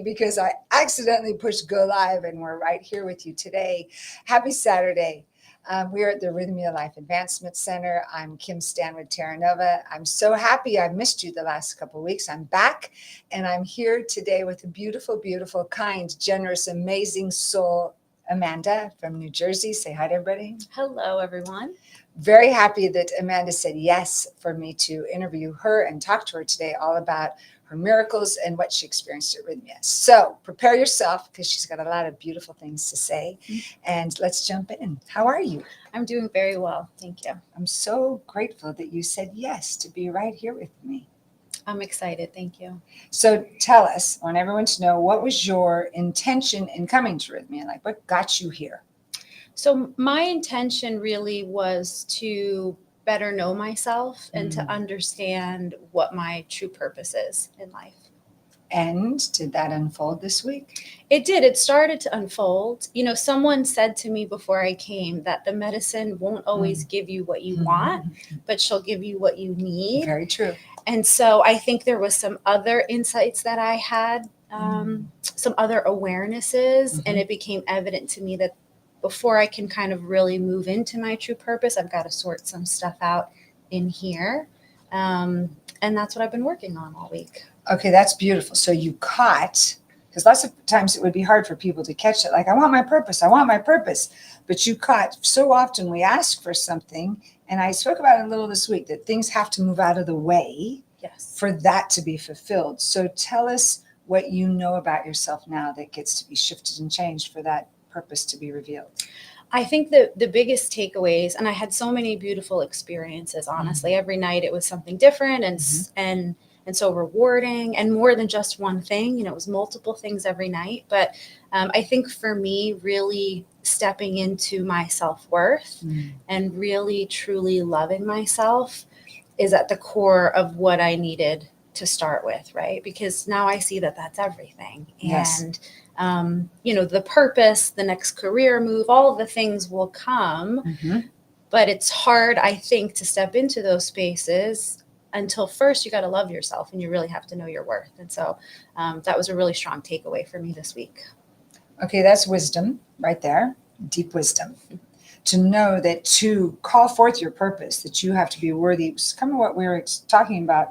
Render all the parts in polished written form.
because I accidentally pushed go live and we're right here with you today. Happy Saturday. We're at the Rythmia Life Advancement Center. I'm Kim Stanwood, Terranova. I'm so happy I missed you the last couple of weeks. I'm back and I'm here today with a beautiful, beautiful, kind, generous, amazing soul, Amanda from New Jersey. Say hi to everybody. Hello, everyone. Very happy that Amanda said yes for me to interview her and talk to her today all about her miracles and what she experienced at Rythmia. So prepare yourself because she's got a lot of beautiful things to say. And let's jump in. How are you? I'm doing very well. Thank you. I'm so grateful that you said yes to be right here with me. I'm excited. Thank you. So tell us, I want everyone to know, what was your intention in coming to Rythmia? Like, what got you here? So my intention really was to better know myself and to understand what my true purpose is in life. And did that unfold this week? It did. It started to unfold. You know, someone said to me before I came that the medicine won't always give you what you want, but she'll give you what you need. Very true. And so I think there was some other insights that I had, some other awarenesses, and it became evident to me that before I can kind of really move into my true purpose, I've got to sort some stuff out in here. And that's what I've been working on all week. Okay, that's beautiful. So you caught, because lots of times it would be hard for people to catch it. Like, I want my purpose. I want my purpose. But you caught, so often we ask for something, and I spoke about it a little this week, that things have to move out of the way for that to be fulfilled. So tell us what you know about yourself now that gets to be shifted and changed for that purpose to be revealed. I think the biggest takeaways, and I had so many beautiful experiences, honestly. Every night it was something different and so rewarding, and more than just one thing. You know, it was multiple things every night. But I think for me, really stepping into my self-worth and really truly loving myself is at the core of what I needed to start with, right? Because now I see that that's everything. And, you know, the purpose, the next career move, all of the things will come. But it's hard, I think, to step into those spaces until first you got to love yourself and you really have to know your worth. And so that was a really strong takeaway for me this week. Okay, that's wisdom right there, deep wisdom. To know that to call forth your purpose, that you have to be worthy. It's kind of what we were talking about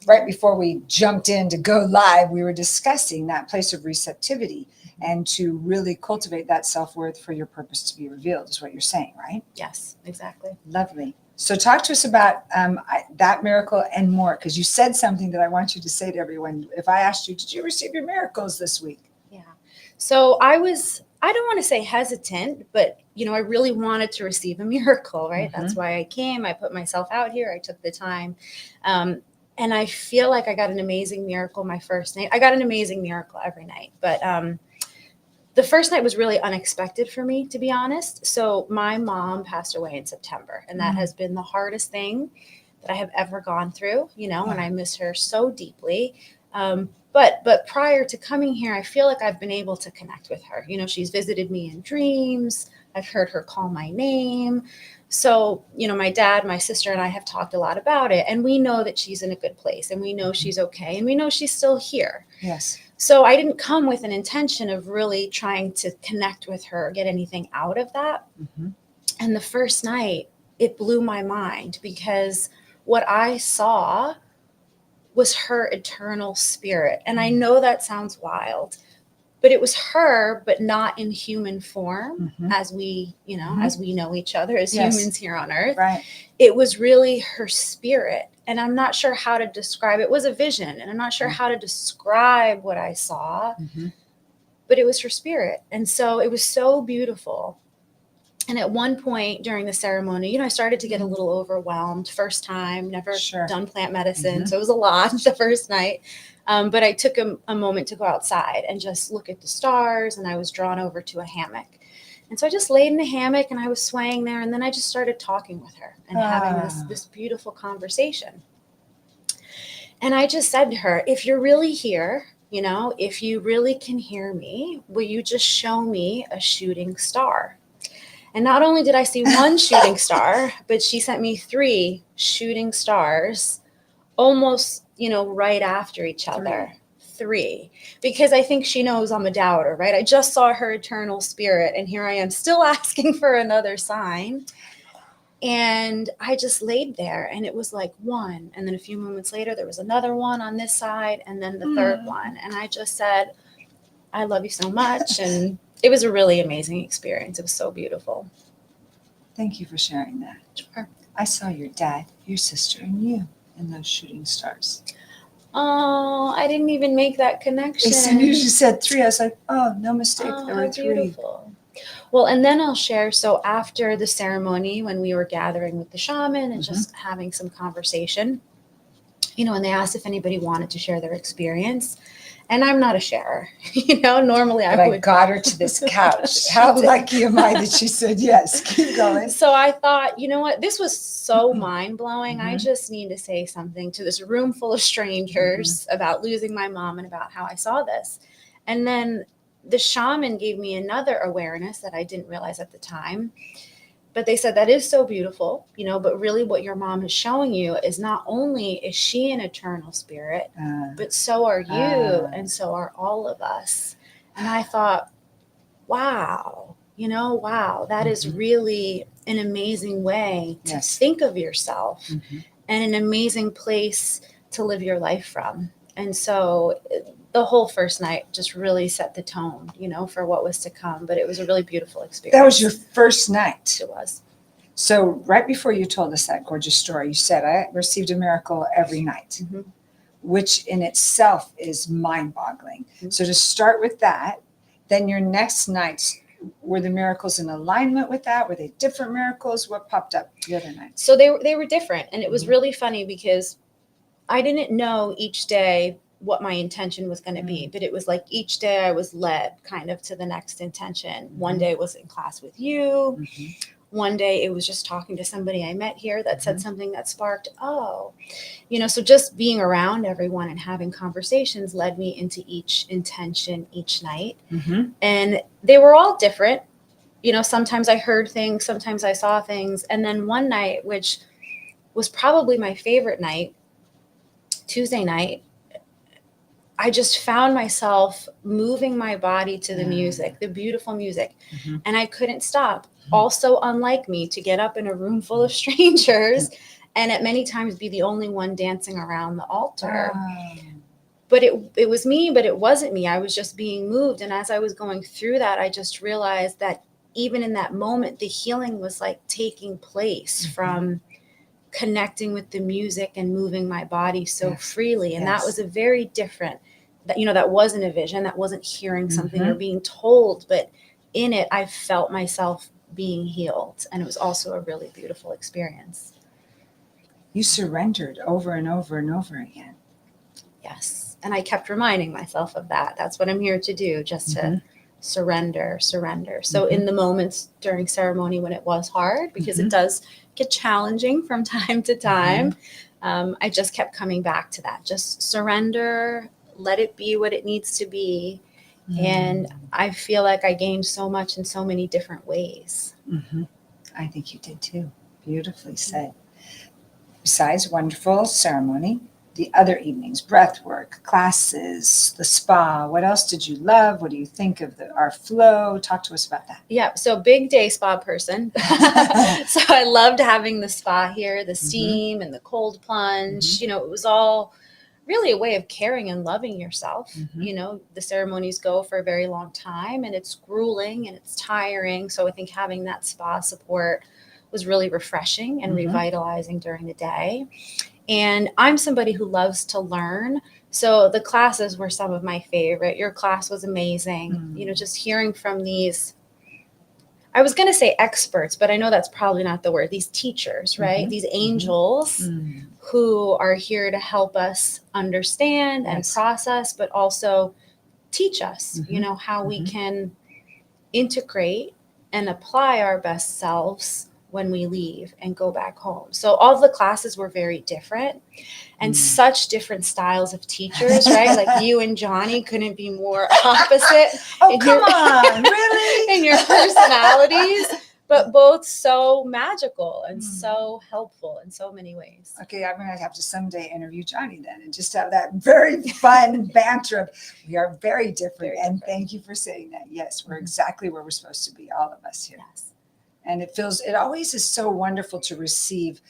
right before we jumped in to go live. We were discussing that place of receptivity and to really cultivate that self-worth for your purpose to be revealed is what you're saying, right? Yes, exactly. Lovely. So talk to us about that miracle and more, because you said something that I want you to say to everyone. If I asked you, did you receive your miracles this week? Yeah. So I don't want to say hesitant, but, you know, I really wanted to receive a miracle, right? That's why I came. I put myself out here. I took the time. And I feel like I got an amazing miracle my first night. I got an amazing miracle every night. But the first night was really unexpected for me, to be honest. So my mom passed away in September, and that has been the hardest thing that I have ever gone through, you know, and I miss her so deeply. But prior to coming here, I feel like I've been able to connect with her. You know, she's visited me in dreams. I've heard her call my name. So, you know, my dad, my sister, and I have talked a lot about it. And we know that she's in a good place, and we know she's okay, and we know she's still here. Yes. So I didn't come with an intention of really trying to connect with her or get anything out of that. And the first night, it blew my mind because what I saw was her eternal spirit. And I know that sounds wild, but it was her, but not in human form as we, you know, as we know each other as humans here on earth. Right. It was really her spirit. And I'm not sure how to describe it. It was a vision, and I'm not sure how to describe what I saw, but it was her spirit. And so it was so beautiful. And at one point during the ceremony, you know, I started to get a little overwhelmed. First time, never done plant medicine. So it was a lot the first night. But I took a moment to go outside and just look at the stars, and I was drawn over to a hammock. And so I just laid in a hammock and I was swaying there. And then I just started talking with her and having this beautiful conversation. And I just said to her, if you're really here, you know, if you really can hear me, will you just show me a shooting star? And not only did I see one shooting star, but she sent me 3 shooting stars almost, you know, right after each other. 3, because I think she knows I'm a doubter, right? I just saw her eternal spirit, and here I am still asking for another sign. And I just laid there, and it was like 1. And then a few moments later, there was another 1 on this side, and then the 3rd one. And I just said, I love you so much. And it was a really amazing experience. It was so beautiful. Thank you for sharing that. Sure. I saw your dad, your sister, and you in those shooting stars. Oh, I didn't even make that connection. As soon as you said 3, I was like, oh, no mistake. Oh, There were how 3. beautiful. Well, and then I'll share. So after the ceremony, when we were gathering with the shaman and just having some conversation, and they asked if anybody wanted to share their experience. And I'm not a sharer, normally I got her to this couch. How lucky am I that she said yes. Keep going. So I thought, you know what? This was so mind-blowing. I just need to say something to this room full of strangers about losing my mom and about how I saw this. And then the shaman gave me another awareness that I didn't realize at the time. But they said, that is so beautiful, but really what your mom is showing you is not only is she an eternal spirit, but so are you, and so are all of us. And I thought, wow, that is really an amazing way to think of yourself and an amazing place to live your life from. And so the whole first night just really set the tone, for what was to come. But it was a really beautiful experience. That was your first night. It was. So right before you told us that gorgeous story, you said, I received a miracle every night, which in itself is mind-boggling. So to start with that, then your next nights, were the miracles in alignment with that? Were they different miracles? What popped up the other night? So they were different. And it was really funny because I didn't know each day what my intention was going to be, but it was like each day I was led kind of to the next intention. One day was in class with you. One day it was just talking to somebody I met here that said something that sparked, so just being around everyone and having conversations led me into each intention each night. And they were all different. Sometimes I heard things, sometimes I saw things. And then one night, which was probably my favorite night, Tuesday night, I just found myself moving my body to the music, the beautiful music, and I couldn't stop. Also, unlike me, to get up in a room full of strangers and at many times be the only one dancing around the altar. But it was me, but it wasn't me. I was just being moved. And as I was going through that, I just realized that even in that moment, the healing was like taking place from connecting with the music and moving my body so freely. And that was a very different, that wasn't a vision, that wasn't hearing something or being told, but in it, I felt myself being healed. And it was also a really beautiful experience. You surrendered over and over and over again. Yes. And I kept reminding myself of that. That's what I'm here to do, just to surrender. So in the moments during ceremony when it was hard, because it does get challenging from time to time, I just kept coming back to that. Just surrender, let it be what it needs to be. And I feel like I gained so much in so many different ways. I think you did too. Beautifully said. Besides wonderful ceremony, the other evenings, breath work, classes, the spa, what else did you love? What do you think of our flow? Talk to us about that. Yeah, so big day spa person. So I loved having the spa here, the steam and the cold plunge. It was all really a way of caring and loving yourself. The ceremonies go for a very long time and it's grueling and it's tiring. So I think having that spa support was really refreshing and revitalizing during the day. And I'm somebody who loves to learn. So the classes were some of my favorite. Your class was amazing. Just hearing from these, I was going to say experts, but I know that's probably not the word. These teachers, right? These angels who are here to help us understand and process, but also teach us, how we can integrate and apply our best selves when we leave and go back home. So all of the classes were very different and such different styles of teachers, right? Like you and Johnny couldn't be more opposite. Oh, come on, really? In your personalities. but both so magical and so helpful in so many ways. Okay, I'm going to have to someday interview Johnny then and just have that very fun banter of, we are very different. And thank you for saying that. Yes, we're exactly where we're supposed to be, all of us here. Yes. And it always is so wonderful to receive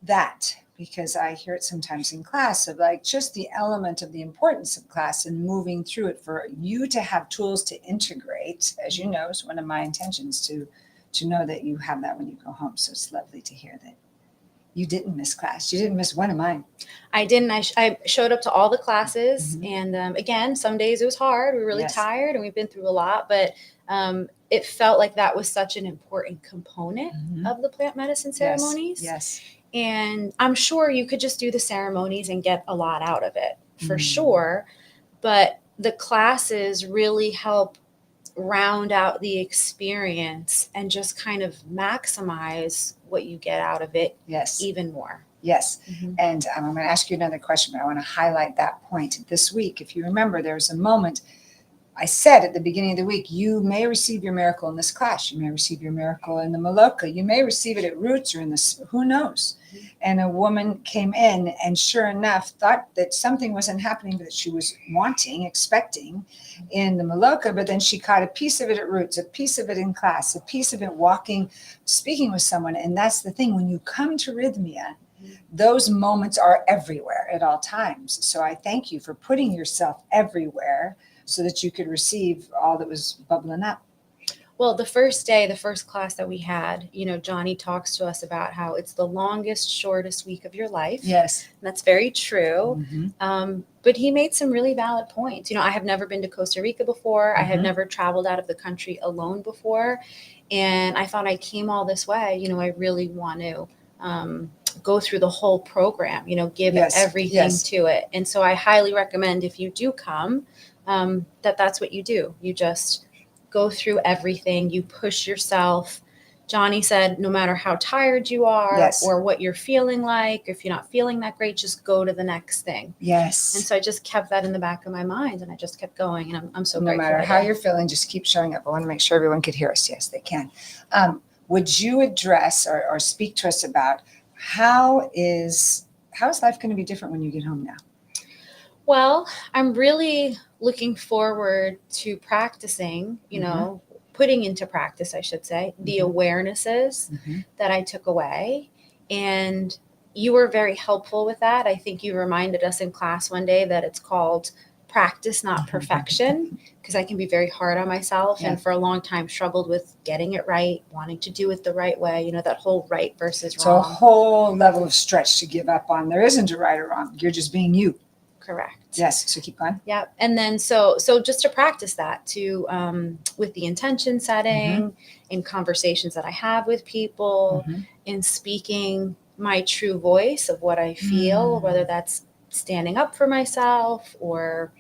that, because I hear it sometimes in class of like just the element of the importance of class and moving through it, for you to have tools to integrate, as you know, is one of my intentions, to know that you have that when you go home. So it's lovely to hear that you didn't miss class. You didn't miss one of mine. I didn't. I showed up to all the classes. And again, some days it was hard. We were really tired and we've been through a lot, but it felt like that was such an important component of the plant medicine ceremonies. Yes. And I'm sure you could just do the ceremonies and get a lot out of it, for sure. But the classes really help round out the experience and just kind of maximize what you get out of it even more. Yes. And I'm going to ask you another question, but I want to highlight that point. This week, if you remember, there was a moment I said at the beginning of the week, you may receive your miracle in this class. You may receive your miracle in the Maloka. You may receive it at Roots or in this, who knows? And a woman came in and sure enough thought that something wasn't happening that she was wanting, expecting in the Maloka, but then she caught a piece of it at Roots, a piece of it in class, a piece of it walking, speaking with someone. And that's the thing, when you come to Rythmia, those moments are everywhere at all times. So I thank you for putting yourself everywhere so that you could receive all that was bubbling up. Well, the first day, the first class that we had, Johnny talks to us about how it's the longest, shortest week of your life. Yes. And that's very true. But he made some really valid points. I have never been to Costa Rica before. I have never traveled out of the country alone before. And I thought I came all this way. I really want to go through the whole program, give everything to it. And so I highly recommend, if you do come, that's what you do. You just go through everything. You push yourself. Johnny said, no matter how tired you are or what you're feeling like, if you're not feeling that great, just go to the next thing. Yes. And so I just kept that in the back of my mind and I just kept going. And I'm so grateful. No matter how you're feeling, just keep showing up. I want to make sure everyone could hear us. Yes, they can. Would you address or speak to us about how is life going to be different when you get home now? Well, I'm really looking forward to practicing, putting into practice, I should say, the awarenesses that I took away. And you were very helpful with that. I think you reminded us in class one day that it's called practice, not perfection, because I can be very hard on myself and for a long time struggled with getting it right, wanting to do it the right way, that whole right versus wrong. So a whole level of stretch to give up on. There isn't a right or wrong. You're just being you. Correct. Yes. So keep going. Yeah. And then so just to practice that with the intention setting, in conversations that I have with people, in speaking my true voice of what I feel, whether that's standing up for myself or,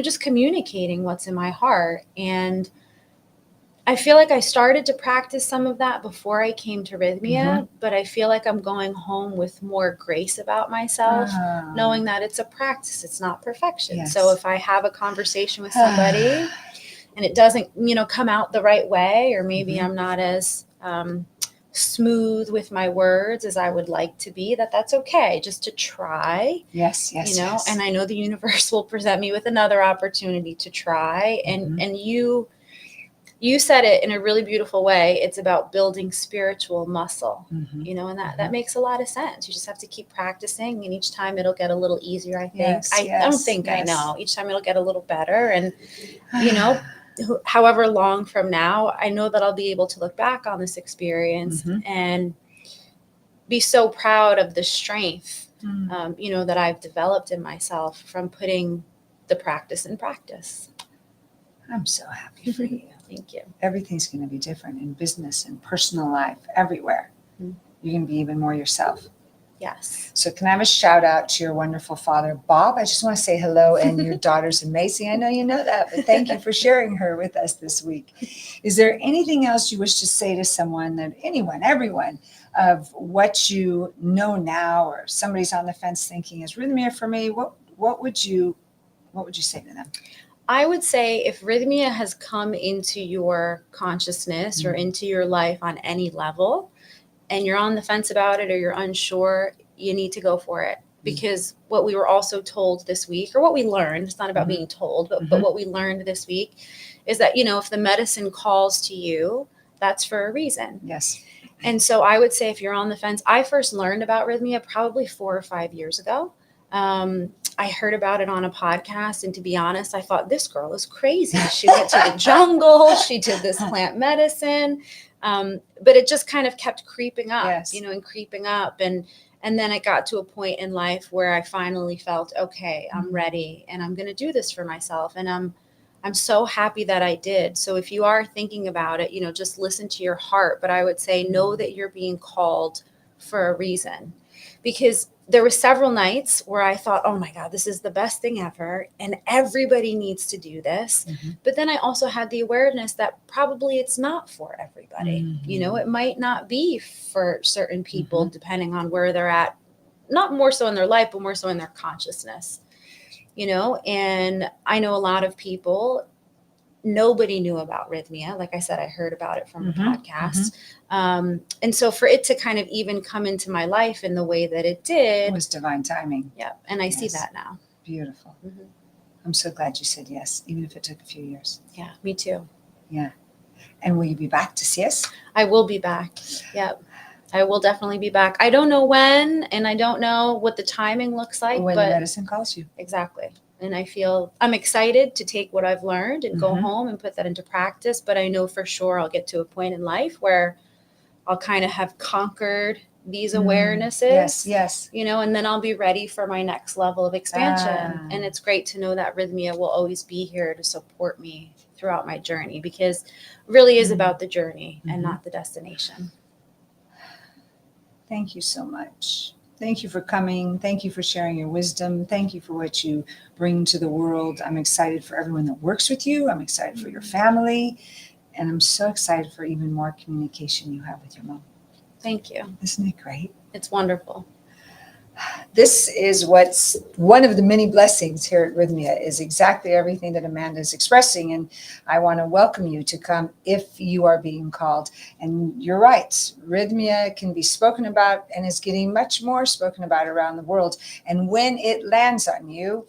just communicating what's in my heart. And I feel like I started to practice some of that before I came to Rythmia, but I feel like I'm going home with more grace about myself, knowing that it's a practice. It's not perfection. Yes. So if I have a conversation with somebody and it doesn't, come out the right way, or maybe I'm not as smooth with my words as I would like to be, that's okay. Just to try. Yes. And I know the universe will present me with another opportunity to try. And you said it in a really beautiful way. It's about building spiritual muscle, and that makes a lot of sense. You just have to keep practicing, and each time it'll get a little easier, I think. I don't think I know. Each time it'll get a little better. And, however long from now, I know that I'll be able to look back on this experience and be so proud of the strength, that I've developed in myself from putting the practice in practice. I'm so happy for you. Thank you. Everything's going to be different in business and personal life, everywhere. You're going to be even more yourself. Yes. So can I have a shout out to your wonderful father, Bob? I just want to say hello, and your daughter's amazing. I know you know that, but thank you for sharing her with us this week. Is there anything else you wish to say to someone, everyone, of what you know now, or somebody's on the fence thinking, is Rythmia for me? What would you say to them? I would say if rythmia has come into your consciousness or into your life on any level, and you're on the fence about it or you're unsure, you need to go for it. Because what we were also told this week, or what we learned, it's not about being told, but what we learned this week is that, if the medicine calls to you, that's for a reason. Yes. And so I would say if you're on the fence, I first learned about rythmia probably 4 or 5 years ago. I heard about it on a podcast. And to be honest, I thought this girl is crazy. She went to the jungle. She did this plant medicine. But it just kind of kept creeping up, Yes. and creeping up. And then it got to a point in life where I finally felt, okay, I'm ready and I'm going to do this for myself. And I'm so happy that I did. So if you are thinking about it, just listen to your heart. But I would say know that you're being called for a reason, because there were several nights where I thought, oh my God, this is the best thing ever. And everybody needs to do this. But then I also had the awareness that probably it's not for everybody. It might not be for certain people, depending on where they're at, not more so in their life, but more so in their consciousness, and I know a lot of people, nobody knew about rythmia. Like I said, I heard about it from a podcast. And so for it to kind of even come into my life in the way that it did. It was divine timing. Yeah. And I see that now. Beautiful. I'm so glad you said yes, even if it took a few years. Yeah, me too. Yeah. And will you be back to see us? I will be back. Yep. I will definitely be back. I don't know when, and I don't know what the timing looks like. When but the medicine calls you. Exactly. And I'm excited to take what I've learned and go home and put that into practice. But I know for sure I'll get to a point in life where I'll kind of have conquered these awarenesses. Yes. And then I'll be ready for my next level of expansion. And it's great to know that rythmia will always be here to support me throughout my journey, because it really is about the journey and not the destination. Thank you so much. Thank you for coming. Thank you for sharing your wisdom. Thank you for what you bring to the world. I'm excited for everyone that works with you. I'm excited for your family. And I'm so excited for even more communication you have with your mom. Thank you. Isn't it great? It's wonderful. This is what's one of the many blessings here at Rythmia, is exactly everything that Amanda is expressing. And I want to welcome you to come if you are being called. And you're right, Rythmia can be spoken about and is getting much more spoken about around the world. And when it lands on you,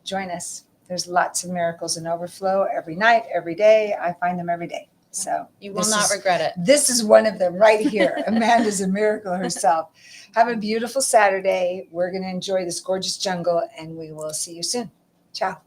join us. There's lots of miracles in overflow every night, every day. I find them every day. So you will not regret it. This is one of them right here. Amanda's a miracle herself. Have a beautiful Saturday. We're going to enjoy this gorgeous jungle, and we will see you soon. Ciao.